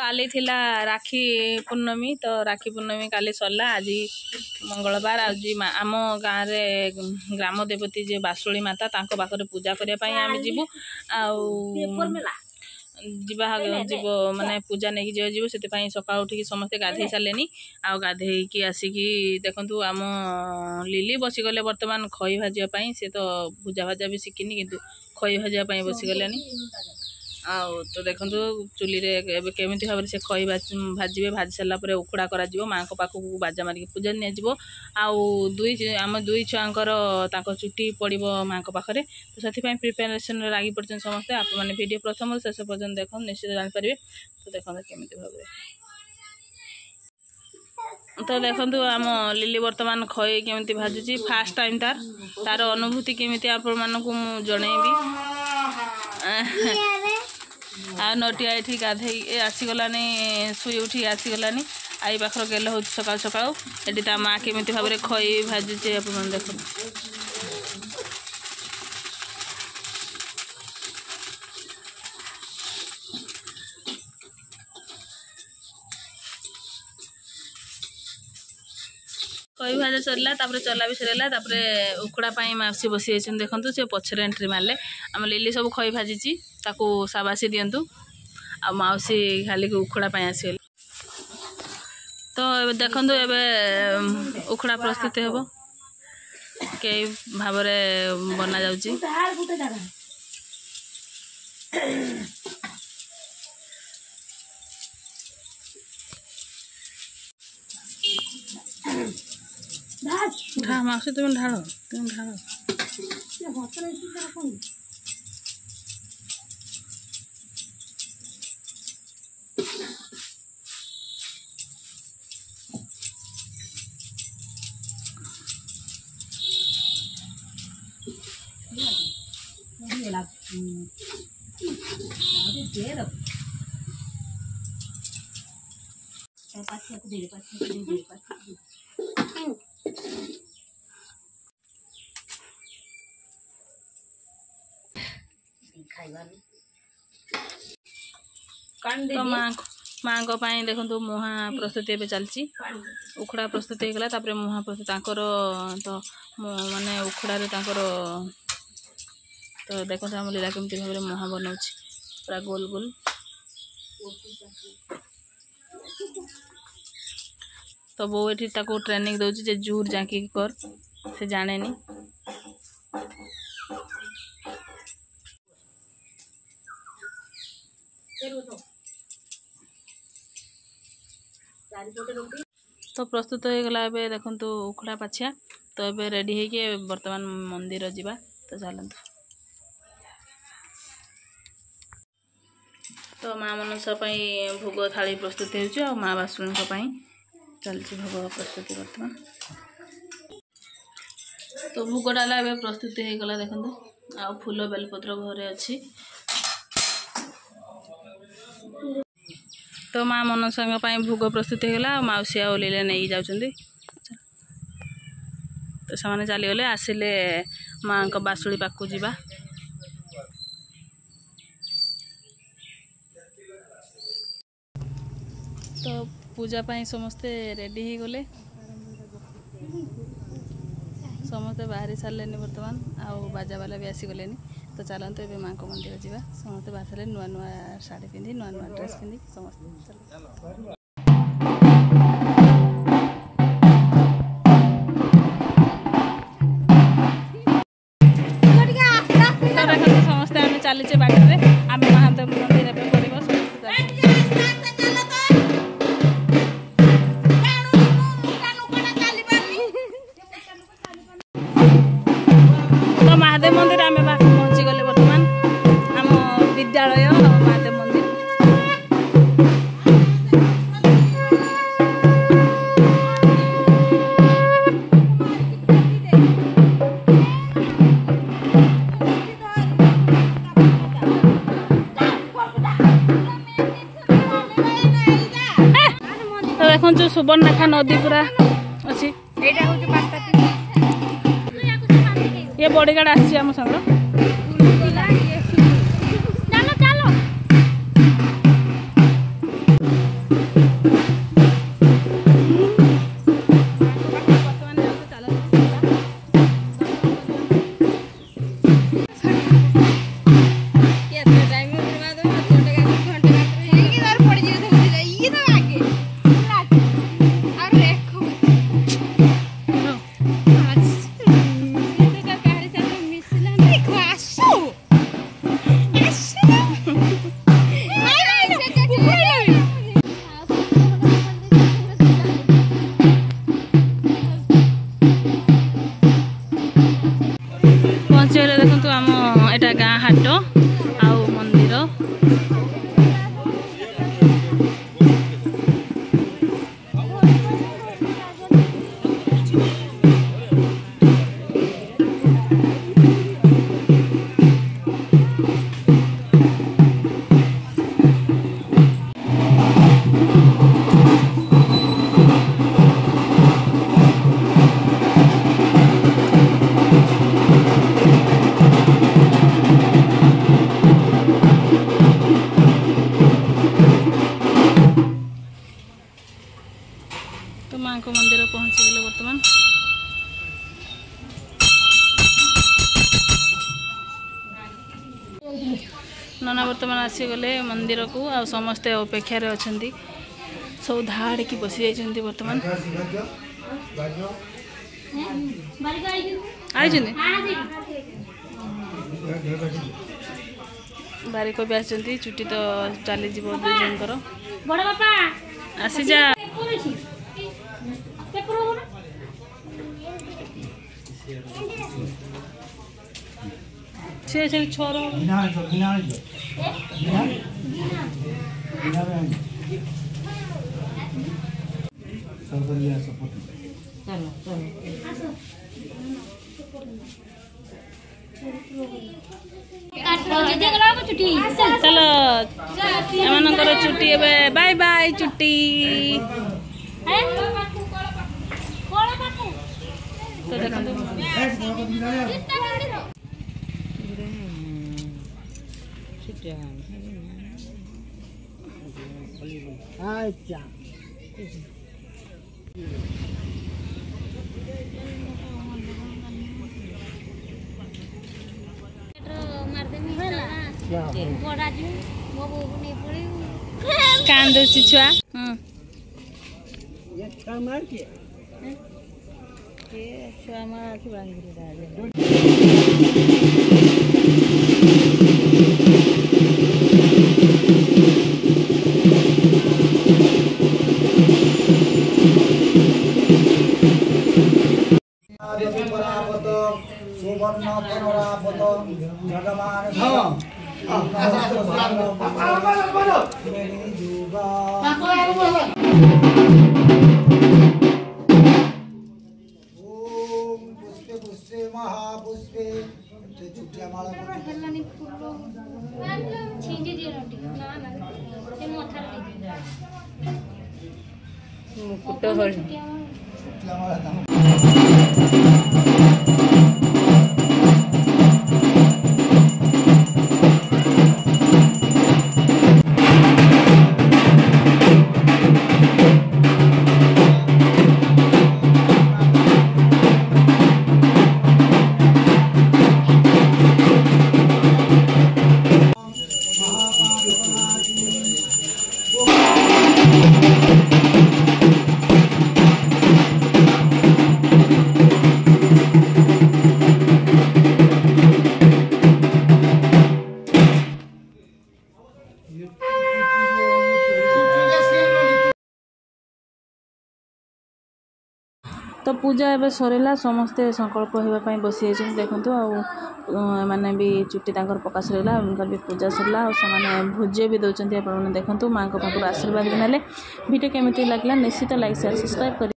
काली थिला राखी पूर्णमी तो राखी पूर्णमी काली सरला आज मंगलवार आज आम गाँव रे ग्राम देवती जे बासुली माता तांको पाखरे पूजा करने आम जीवु जीव माने पूजा नहीं जीव से सका उठिक समस्ते गाधे सारे आ गाधे आसिकी देखु आम लिली बसीगले बर्तमान खई भाजापी सी तो भुजा भाजा भी शिखिनी किंतु खई भाजापी बसीगले तो देखो चुली केमी भाव से खई भाजे भाजी सारापर उखुड़ा कर माँ को पाखक बाजा मारिक पूजा निजी आम दुई छुआंकर चुटी पड़ो माँ को पाखे तो से प्रिपेरेसन लगी पड़ते समस्ते आप मैंने वीडियो प्रथम शेष पर्यटन देख निश्चित जानीपारे तो देखो केमी भाव तो देखो आम लिली बर्तमान खई केमी भाजुची फास्ट टाइम तार अनुभूति केमी आपण मानक जनइबी आ नटिया ये गाधे आसीगलानी शुई उठी आसीगलानी आई पाखर गेल हो सका सका ये ता माँ केमी भाव में खई भाजुचे आप देख खई भाजा सरला चला भी सरला उखुड़ा माउसी बसी देखो से पछरे एंट्री मारे आम लिली सब खई भाजी ताकू साबासी दिंतु आ माउसी खाली उखुड़ा आसगले तो देखो एवं उखुड़ा प्रस्तुत हम कई भाव बना जाउची माउसी तुम ढाल तो माँ को देखो मुहा प्रस्तुति एवं चलती उखुड़ा प्रस्तुत होगा तापर मुहा प्रस्तुत तो माने उखुड़ा तो देखो आम लीला केमती भाव में मुहा बनाऊँ पूरा गोल गोल तो बो ये ट्रेनिंग दौर जे जूर जाकी कर से जाने नी तो प्रस्तुत हो गला देखो उखुड़ा पाछिया तो ये रेडी होके वर्तमान मंदिर जावा तो चलतु तो माँ मनसा भोग थाली प्रस्तुत हो माँ बासुणी चलती भोग प्रस्तुति वर्तमान तो भोग डाला ए प्रस्तुत हो गला देखो आ फूल बेलपत्र घरे अच्छी तो माँ मनसा भोग प्रस्तुत होगा माउसी आ लीला नहीं जाऊँगी तो से चलीगले आसिले माँ को बासुड़ी पाखु जावा तो पूजा पाई समस्ते रेडी हो गले समस्ते बाहरी सारे बर्तमान आउ बाजा वाला भी आसीगले तो चलते ये माँ को मंदिर जावा समस्ते बाहर सारे नुआ नुआ शाढ़ी पिंधि नुआ नुआ ड्रेस पिंधि समस्ते समस्ते आम चलीचे बाटर आम महादेव मंदिर तो महादेव मंदिर आम पहुँची गले बर्तमान आम विद्यालय महादेव मंदिर तो देखो जो सुवर्णरेखा नदी पूरा अच्छी ये बॉडीगार्ड आसी आम संग तो माँ को मंदिर पहुँची गले बर्तमान नना बर्तमान आसीगले मंदिर को आ समस्ते अपेक्षार अच्छा सब धाड़ की बसी जाइए बर्तमान बारिक भी आसती चुटी तो चली दुई जनकर आसी जा छे छोर चलो एमनकर छुट्टी एबे बाय बाय छुट्टी तो देखो कांदो छुआ सुवर्ण परापत जगमान पुष्पे पुष्पे महापुष्पे चुटिया माला मुकुट हल तो पूजा एवं सरला समस्ते संकल्प होगापी बसी जाइए देखूँ आने भी चुट्टी पका सरला भी पूजा सरला और भोज्य भी दौरान आपने देखूँ माँ पाखु आशीर्वाद भी ना भिडियो केमी लगे निश्चित लाइक शेयर सब्सक्राइब कर।